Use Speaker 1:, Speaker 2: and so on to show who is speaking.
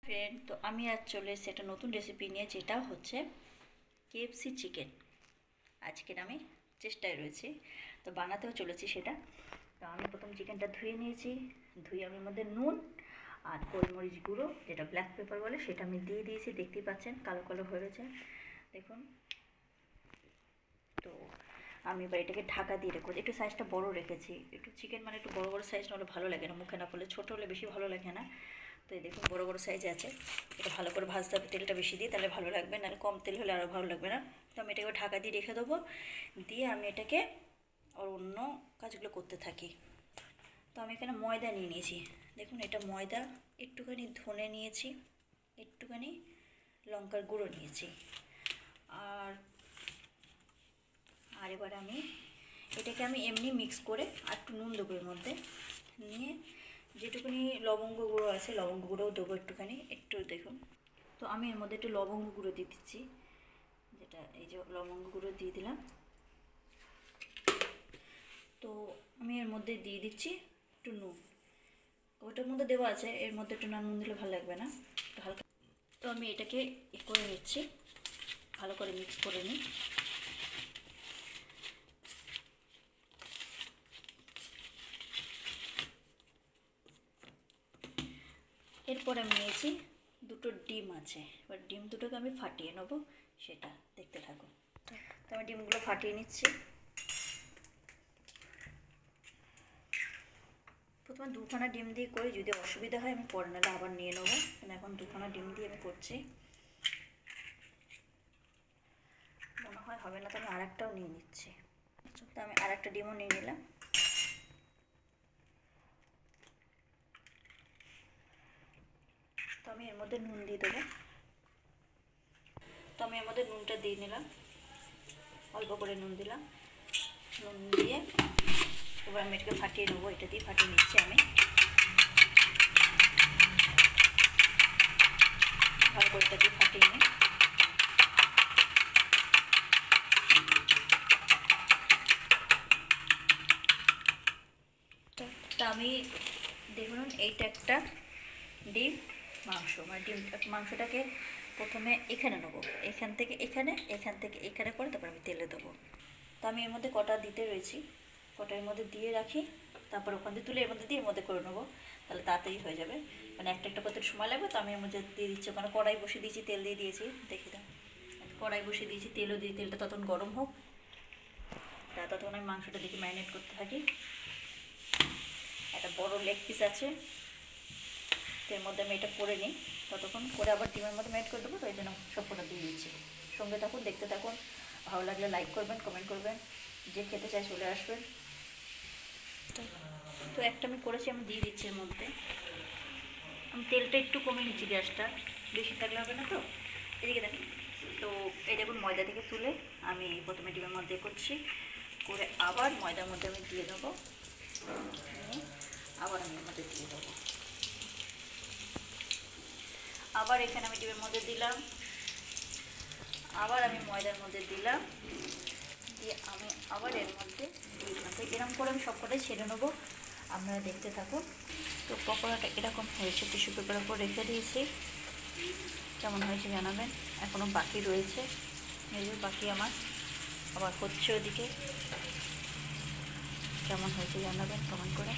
Speaker 1: Friend, তো আমি আজ চলে এসেছি একটা নতুন রেসিপি নিয়ে, যেটা হচ্ছে কেএফসি চিকেন। আজকের আমি চেষ্টায় রয়েছি, তো বানাতেও চলেছি সেটা। তো আমি প্রথম চিকেনটা ধুয়ে নিয়েছি। ধুয়ে আমি মধ্যে নুন আর গোলমরিচ গুঁড়ো, যেটা ব্ল্যাক পেপার বলে, সেটা আমি দিয়ে দিয়েছি। দেখতেই পাচ্ছেন কালো কালো হয়ে রয়েছে, দেখুন। তো আমি এবার এটাকে ঢাকা দিয়ে রেখেছি। একটু সাইজটা বড় রেখেছি, একটু চিকেন মানে একটু বড় বড় সাইজ নাহলে ভালো লাগে না, মুখে না পড়লে। ছোটো হলে বেশি ভালো লাগে না। তো এই দেখুন বড় বড় সাইজ আছে। এটা ভালো করে ভাজতে হবে, তেলটা বেশি দিয়ে, তাহলে ভালো লাগবে, নাহলে কম তেল হলে আরও ভালো লাগবে না। তো আমি এটাকে ঢাকা দিয়ে রেখে দেবো। দিয়ে আমি এটাকে আর অন্য কাজগুলো করতে থাকি। তো আমি এখানে ময়দা নিয়ে নিয়েছি, দেখুন এটা ময়দা। একটুখানি ধনে নিয়েছি, একটুখানি লঙ্কার গুঁড়ো নিয়েছি। আর আর এবার আমি এটাকে এমনি মিক্স করে আর একটু নুন দেবো এর মধ্যে। নিয়ে যেটুকুনি লবঙ্গ গুঁড়ো আছে, লবঙ্গ গুঁড়োও দেবো একটুখানি, একটু দেখুন। তো আমি এর মধ্যে একটু লবঙ্গ গুঁড়ো দিয়ে দিচ্ছি, যেটা এই যে লবঙ্গ গুঁড়ো দিয়ে দিলাম। তো আমি এর মধ্যে দিয়ে দিচ্ছি একটু নুন। ওটার মধ্যে দেওয়া আছে, এর মধ্যে একটু নুন দিলে ভালো লাগবে না, একটু হালকা। তো আমি এটাকে করে নিচ্ছি, ভালো করে মিক্স করে নিই। এরপর আমি নিয়েছি দুটো ডিম আছে, এবার ডিম দুটোকে আমি ফাটিয়ে নেবো, সেটা দেখতে থাকুন। তো আমি ডিমগুলো ফাটিয়ে নিচ্ছি। প্রথমে দুখানা ডিম দিয়ে করি, যদি অসুবিধা হয় আমি পরে নাহলে আবার নিয়ে নেবো, কিন্তু এখন দুখানা ডিম দিয়ে আমি করছি। মনে হয় হবে না, তো আমি আর একটাও নিয়ে নিচ্ছি। তো আমি আর একটা ডিমও নিয়ে নিলাম। তো আমি এর মধ্যে নুন দিয়ে দেবো। তো আমি এর মধ্যে নুনটা দিয়ে নিলাম, অল্প করে নুন দিলাম। নুন দিয়ে এবার আমি এটাকে ফাটিয়ে নেবো, এটা দিয়ে ফাটিয়ে নিচ্ছি আমি ভালো করে। এটা দিয়ে ফাটিয়ে নিই। তা আমি দেখুন, এইটা একটা ডিম মাংস, মানে ডিম মাংসটাকে প্রথমে এখানে নেবো, এখান থেকে এখানে, এখান থেকে এখানে করে তারপর আমি তেলে দেবো। তো আমি এর মধ্যে কটা দিতে রয়েছি, কটা এর মধ্যে দিয়ে রাখি, তারপর ওখান থেকে তুলে এর মধ্যে দিয়ে এর মধ্যে করে নেবো, তাহলে তাড়াতাড়ি হয়ে যাবে। মানে একটা একটা করতে সময় লাগবে। তো আমি এর মধ্যে দিয়ে দিচ্ছি, ওখানে কড়াই বসিয়ে দিয়েছি, তেল দিয়ে দিয়েছি, দেখে দাও। কড়াই বসিয়ে দিয়েছি, তেলও দিয়ে, তেলটা ততক্ষণ গরম হোক। ততক্ষণ আমি মাংসটা দেখি ম্যারিনেট করতে থাকি। একটা বড় লেগ পিস আছে, তো এর মধ্যে আমি এটা করে নিই, ততক্ষণ করে আবার ডিমের মধ্যে ম্যারিনেট করে দেবো। তো এই জন্য সব কটা দিয়ে দিচ্ছি। সঙ্গে থাকুন, দেখতে থাকুন। ভালো লাগলে লাইক করবেন, কমেন্ট করবেন, যে খেতে চায় চলে আসবেন। তো একটা আমি করেছি, আমি দিয়ে দিচ্ছি এর মধ্যে। আমি তেলটা একটু কমিয়ে নিচ্ছি, গ্যাসটা বেশি থাকলে হবে না। তো এদিকে দেখুন, তো এই দেখুন ময়দা থেকে তুলে আমি প্রথমে ডিমের মধ্যে করছি, করে আবার ময়দার মধ্যে আমি দিয়ে দেবো, আবার আমি এর মধ্যে দিয়ে দেবো। আবার এখানে আমি ডিমের মধ্যে দিলাম, আবার আমি ময়দার মধ্যে দিলাম, দিয়ে আমি আবার এর মধ্যে দিলাম। তো এরকম করে আমি সবকটাই ছেড়ে নেবো, আপনারা দেখতে থাকুন। তো পকোড়াটা এরকম হয়েছে, টিস্যু পেপারের উপর রেখে দিয়েছি। কেমন হয়েছে জানাবেন। এখনও বাকি রয়েছে, এই যে বাকি আমার আবার হচ্ছে ওদিকে। কেমন হয়েছে জানাবেন কমেন্ট করে।